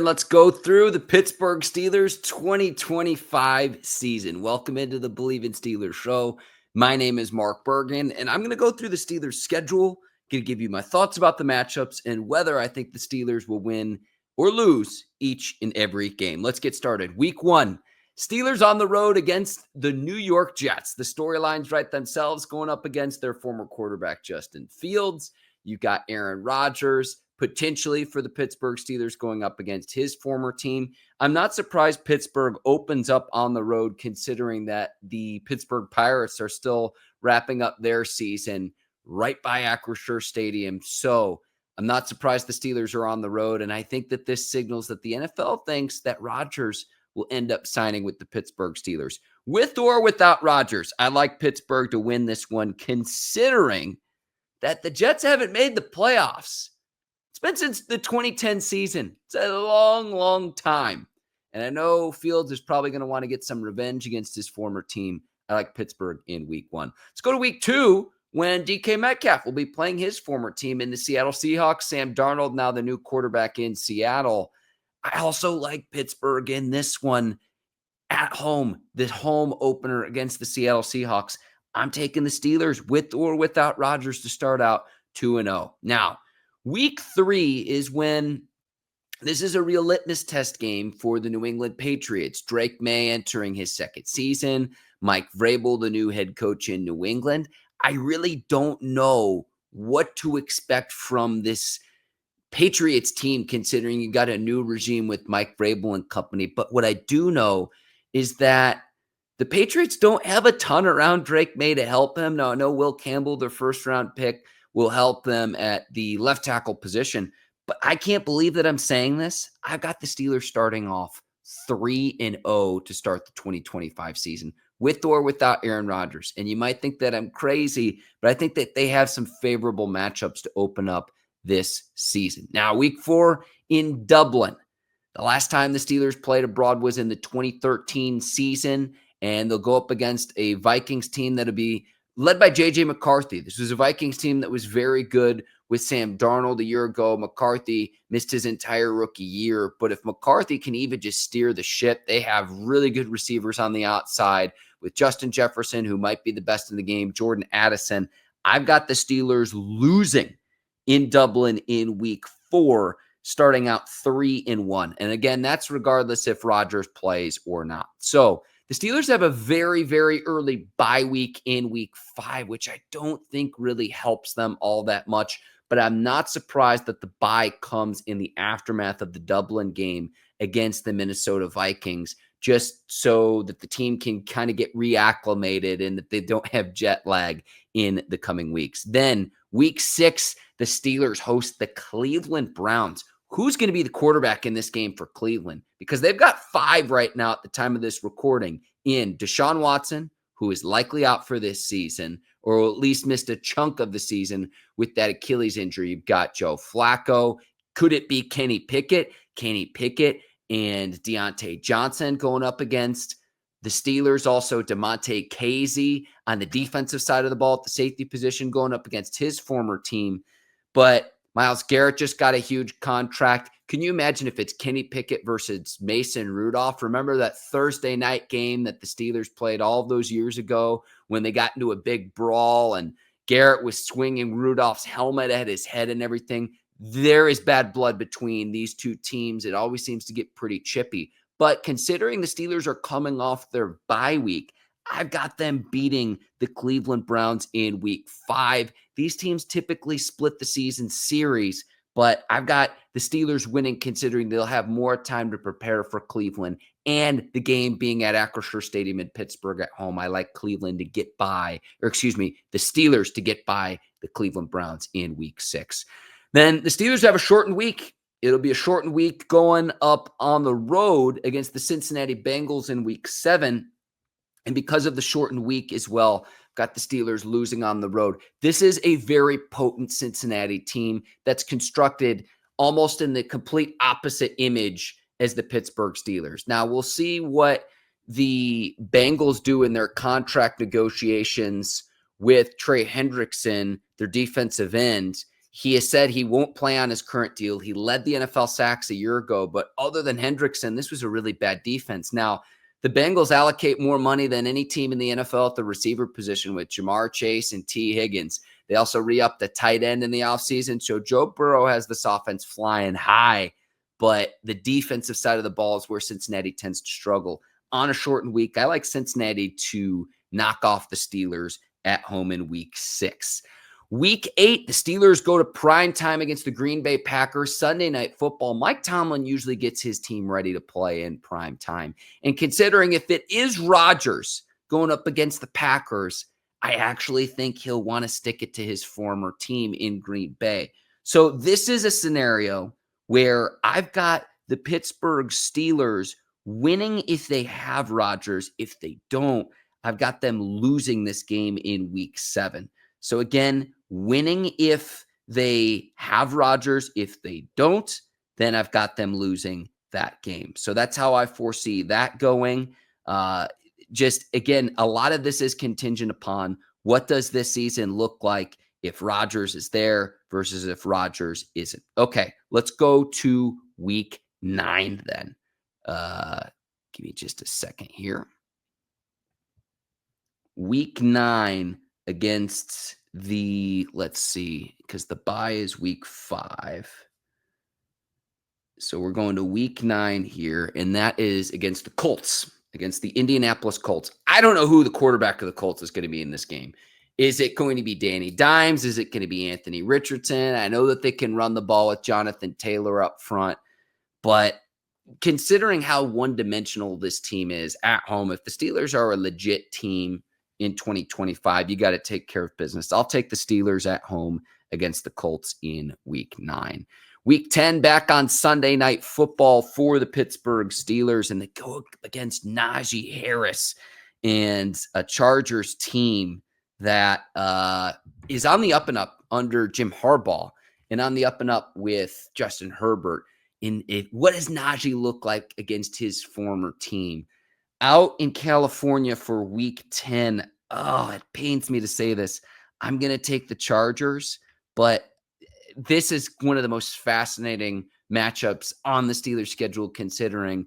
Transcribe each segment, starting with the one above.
Let's go through the Pittsburgh Steelers 2025 season. Welcome into the Bleav in Steelers show. My name is Mark Bergin, and I'm going to go through the Steelers schedule, going to give you my thoughts about the matchups and whether I think the Steelers will win or lose each and every game. Let's get started. Week 1, Steelers on the road against the New York Jets. The storylines write themselves, going up against their former quarterback, Justin Fields. You got Aaron Rodgers, potentially for the Pittsburgh Steelers going up against his former team. I'm not surprised Pittsburgh opens up on the road, considering that the Pittsburgh Pirates are still wrapping up their season right by Acrisure Stadium. So I'm not surprised the Steelers are on the road. And I think that this signals that the NFL thinks that Rodgers will end up signing with the Pittsburgh Steelers. With or without Rodgers, I like Pittsburgh to win this one, considering that the Jets haven't made the playoffs. It's been since the 2010 season. It's a long, long time. And I know Fields is probably going to want to get some revenge against his former team. I like Pittsburgh in week 1. Let's go to week 2 when DK Metcalf will be playing his former team in the Seattle Seahawks. Sam Darnold, now the new quarterback in Seattle. I also like Pittsburgh in this one at home, the home opener against the Seattle Seahawks. I'm taking the Steelers with or without Rodgers to start out 2-0. Now, week 3 is when this is a real litmus test game for the New England Patriots. Drake May entering his second season. Mike Vrabel, the new head coach in New England. I really don't know what to expect from this Patriots team, considering you got a new regime with Mike Vrabel and company. But what I do know is that the Patriots don't have a ton around Drake May to help him. No, I know Will Campbell, their first-round pick, will help them at the left tackle position. But I can't believe that I'm saying this. I've got the Steelers starting off 3-0 to start the 2025 season, with or without Aaron Rodgers. And you might think that I'm crazy, but I think that they have some favorable matchups to open up this season. Now, week 4 in Dublin. The last time the Steelers played abroad was in the 2013 season, and they'll go up against a Vikings team that'll be led by J.J. McCarthy. This was a Vikings team that was very good with Sam Darnold a year ago. McCarthy missed his entire rookie year, but if McCarthy can even just steer the ship, they have really good receivers on the outside with Justin Jefferson, who might be the best in the game, Jordan Addison. I've got the Steelers losing in Dublin in week 4, starting out 3-1. And again, that's regardless if Rodgers plays or not. So the Steelers have a very, very early bye week in week 5, which I don't think really helps them all that much. But I'm not surprised that the bye comes in the aftermath of the Dublin game against the Minnesota Vikings, just so that the team can kind of get reacclimated and that they don't have jet lag in the coming weeks. Then week 6, the Steelers host the Cleveland Browns. Who's going to be the quarterback in this game for Cleveland? Because they've got 5 right now at the time of this recording in Deshaun Watson, who is likely out for this season, or at least missed a chunk of the season with that Achilles injury. You've got Joe Flacco. Could it be Kenny Pickett? Kenny Pickett and Deontay Johnson going up against the Steelers. Also, DeMonte Casey on the defensive side of the ball at the safety position going up against his former team. But Myles Garrett just got a huge contract. Can you imagine if it's Kenny Pickett versus Mason Rudolph? Remember that Thursday night game that the Steelers played all those years ago when they got into a big brawl and Garrett was swinging Rudolph's helmet at his head and everything? There is bad blood between these two teams. It always seems to get pretty chippy. But considering the Steelers are coming off their bye week, I've got them beating the Cleveland Browns in week 5. These teams typically split the season series, but I've got the Steelers winning, considering they'll have more time to prepare for Cleveland, and the game being at Acrisure Stadium in Pittsburgh at home. I like Cleveland to get by, the Steelers to get by the Cleveland Browns in week 6. Then the Steelers have a shortened week. It'll be a shortened week going up on the road against the Cincinnati Bengals in week 7. And because of the shortened week as well, got the Steelers losing on the road. This is a very potent Cincinnati team that's constructed almost in the complete opposite image as the Pittsburgh Steelers. Now, we'll see what the Bengals do in their contract negotiations with Trey Hendrickson, their defensive end. He has said he won't play on his current deal. He led the NFL sacks a year ago, but other than Hendrickson, this was a really bad defense. Now, the Bengals allocate more money than any team in the NFL at the receiver position with Jamar Chase and T. Higgins. They also re-upped the tight end in the offseason. So Joe Burrow has this offense flying high, but the defensive side of the ball is where Cincinnati tends to struggle. On a shortened week, I like Cincinnati to knock off the Steelers at home in week 6. Week 8, the Steelers go to prime time against the Green Bay Packers. Sunday Night Football. Mike Tomlin usually gets his team ready to play in prime time. And considering if it is Rodgers going up against the Packers, I actually think he'll want to stick it to his former team in Green Bay. So this is a scenario where I've got the Pittsburgh Steelers winning if they have Rodgers. If they don't, I've got them losing this game in week 7. So again, winning if they have Rodgers. If they don't, then I've got them losing that game. So that's how I foresee that going. Just again, a lot of this is contingent upon what does this season look like if Rodgers is there versus if Rodgers isn't. Okay, let's go to week 9 then. Give me just a second here. Week 9 against let's see, because the bye is week 5. So we're going to week 9 here, and that is against the Colts, against the Indianapolis Colts. I don't know who the quarterback of the Colts is going to be in this game. Is it going to be Danny Dimes? Is it going to be Anthony Richardson? I know that they can run the ball with Jonathan Taylor up front, but considering how one-dimensional this team is at home, if the Steelers are a legit team in 2025, you got to take care of business. I'll take the Steelers at home against the Colts in week 9. Week 10 back on Sunday Night Football for the Pittsburgh Steelers, and they go against Najee Harris and a Chargers team that is on the up and up under Jim Harbaugh and on the up and up with Justin Herbert. What does Najee look like against his former team? Out in California for week 10. Oh, it pains me to say this. I'm going to take the Chargers, but this is one of the most fascinating matchups on the Steelers schedule, considering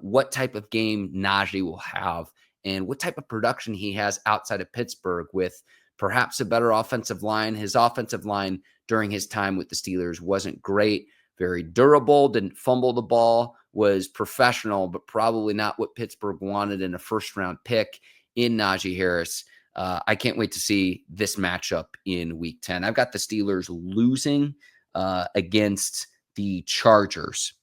what type of game Najee will have and what type of production he has outside of Pittsburgh with perhaps a better offensive line. His offensive line during his time with the Steelers wasn't great, very durable, didn't fumble the ball, was professional, but probably not what Pittsburgh wanted in a first-round pick in Najee Harris. I can't wait to see this matchup in week 10. I've got the Steelers losing against the Chargers.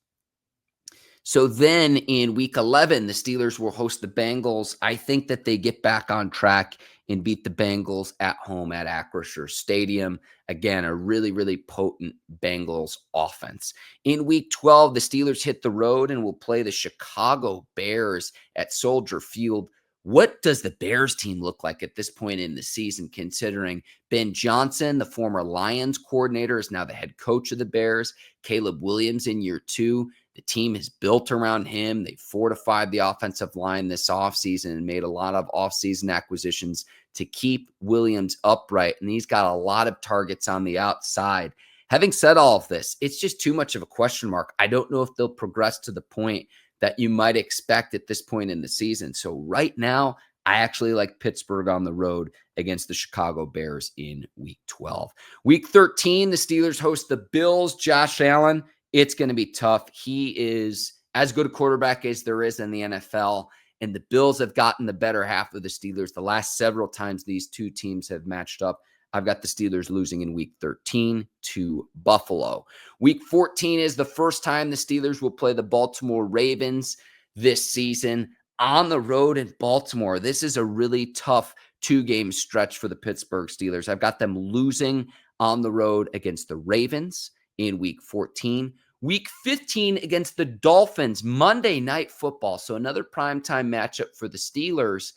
So then in week 11, the Steelers will host the Bengals. I think that they get back on track and beat the Bengals at home at Acrisure Stadium. Again, a really, really potent Bengals offense. In week 12, the Steelers hit the road and will play the Chicago Bears at Soldier Field. What does the Bears team look like at this point in the season, considering Ben Johnson, the former Lions coordinator, is now the head coach of the Bears? Caleb Williams in year 2. The team is built around him. They fortified the offensive line this offseason and made a lot of offseason acquisitions to keep Williams upright. And he's got a lot of targets on the outside. Having said all of this, it's just too much of a question mark. I don't know if they'll progress to the point that you might expect at this point in the season. So right now, I actually like Pittsburgh on the road against the Chicago Bears in week 12. Week 13, the Steelers host the Bills. Josh Allen, it's going to be tough. He is as good a quarterback as there is in the NFL, and the Bills have gotten the better half of the Steelers the last several times these two teams have matched up. I've got the Steelers losing in week 13 to Buffalo. Week 14 is the first time the Steelers will play the Baltimore Ravens this season on the road in Baltimore. This is a really tough 2-game stretch for the Pittsburgh Steelers. I've got them losing on the road against the Ravens in week 14. Week 15 against the Dolphins, Monday Night Football. So another primetime matchup for the Steelers.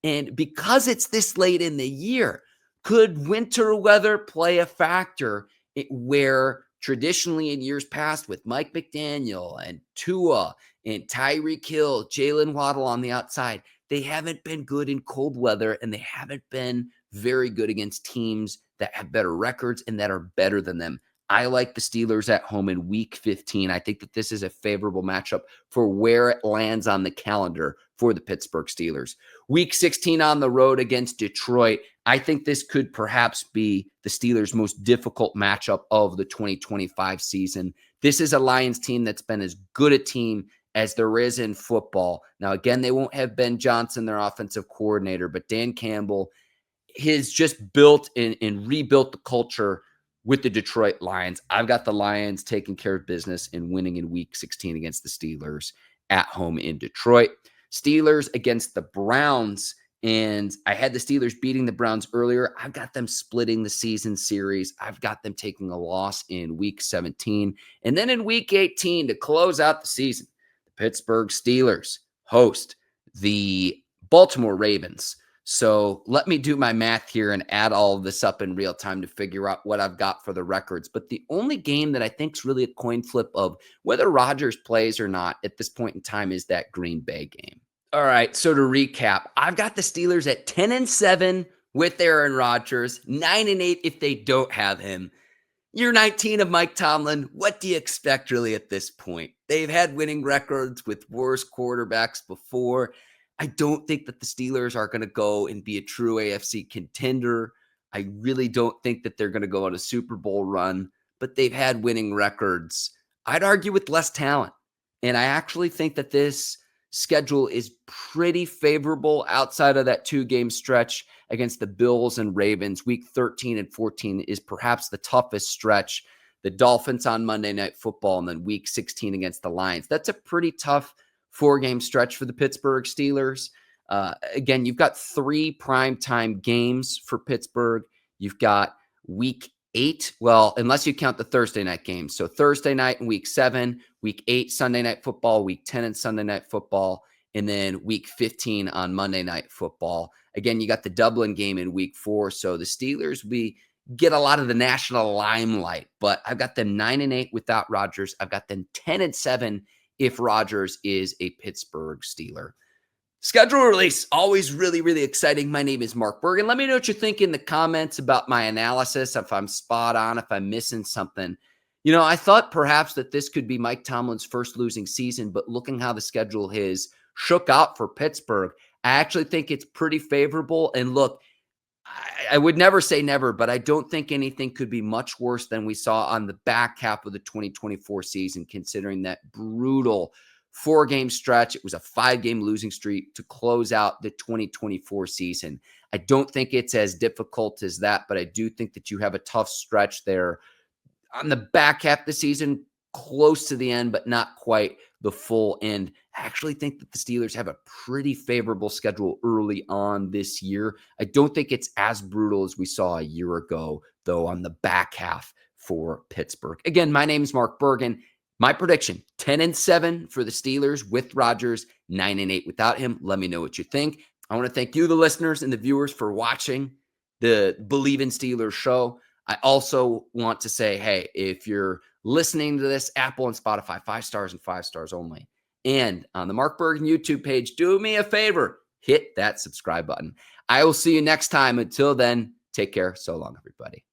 And because it's this late in the year, could winter weather play a factor where traditionally in years past with Mike McDaniel and Tua and Tyreek Hill, Jalen Waddle on the outside, they haven't been good in cold weather and they haven't been very good against teams that have better records and that are better than them. I like the Steelers at home in week 15. I think that this is a favorable matchup for where it lands on the calendar for the Pittsburgh Steelers. Week 16 on the road against Detroit. I think this could perhaps be the Steelers' most difficult matchup of the 2025 season. This is a Lions team that's been as good a team as there is in football. Now, again, they won't have Ben Johnson, their offensive coordinator, but Dan Campbell has just built and rebuilt the culture with the Detroit Lions. I've got the Lions taking care of business and winning in week 16 against the Steelers at home in Detroit. Steelers against the Browns. And I had the Steelers beating the Browns earlier. I've got them splitting the season series. I've got them taking a loss in week 17. And then in week 18 to close out the season, the Pittsburgh Steelers host the Baltimore Ravens. So let me do my math here and add all of this up in real time to figure out what I've got for the records. But the only game that I think is really a coin flip of whether Rodgers plays or not at this point in time is that Green Bay game. All right, so to recap, I've got the Steelers at 10-7 with Aaron Rodgers, 9-8 if they don't have him. Year 19 of Mike Tomlin, what do you expect really at this point? They've had winning records with worse quarterbacks before. I don't think that the Steelers are going to go and be a true AFC contender. I really don't think that they're going to go on a Super Bowl run, but they've had winning records. I'd argue with less talent. And I actually think that this schedule is pretty favorable outside of that 2-game stretch against the Bills and Ravens. Week 13 and 14 is perhaps the toughest stretch. The Dolphins on Monday Night Football and then week 16 against the Lions. That's a pretty tough 4-game stretch for the Pittsburgh Steelers. Again, you've got 3 primetime games for Pittsburgh. You've got week 8, well, unless you count the Thursday night games. So Thursday night in week 7, week 8, Sunday Night Football, week 10 and Sunday Night Football, and then week 15 on Monday Night Football. Again, you got the Dublin game in week 4. So the Steelers, we get a lot of the national limelight, but I've got them 9-8 without Rodgers. I've got them 10-7 if Rodgers is a Pittsburgh Steeler. Schedule release, always really, really exciting. My name is Mark Bergin. Let me know what you think in the comments about my analysis, if I'm spot on, if I'm missing something. You know, I thought perhaps that this could be Mike Tomlin's first losing season, but looking how the schedule has shook out for Pittsburgh, I actually think it's pretty favorable. And look, I would never say never, but I don't think anything could be much worse than we saw on the back half of the 2024 season, considering that brutal 4-game stretch. It was a 5-game losing streak to close out the 2024 season. I don't think it's as difficult as that, but I do think that you have a tough stretch there on the back half of the season, close to the end, but not quite the full end. I actually think that the Steelers have a pretty favorable schedule early on this year. I don't think it's as brutal as we saw a year ago, though, on the back half for Pittsburgh. Again, my name is Mark Bergin. My prediction, 10-7 for the Steelers with Rodgers, 9-8 without him. Let me know what you think. I want to thank you, the listeners and the viewers, for watching the Bleav in Steelers show. I also want to say, hey, if you're listening to this, Apple and Spotify, 5 stars and 5 stars only. And on the Mark Bergin YouTube page, do me a favor, hit that subscribe button. I will see you next time. Until then, take care. So long, everybody.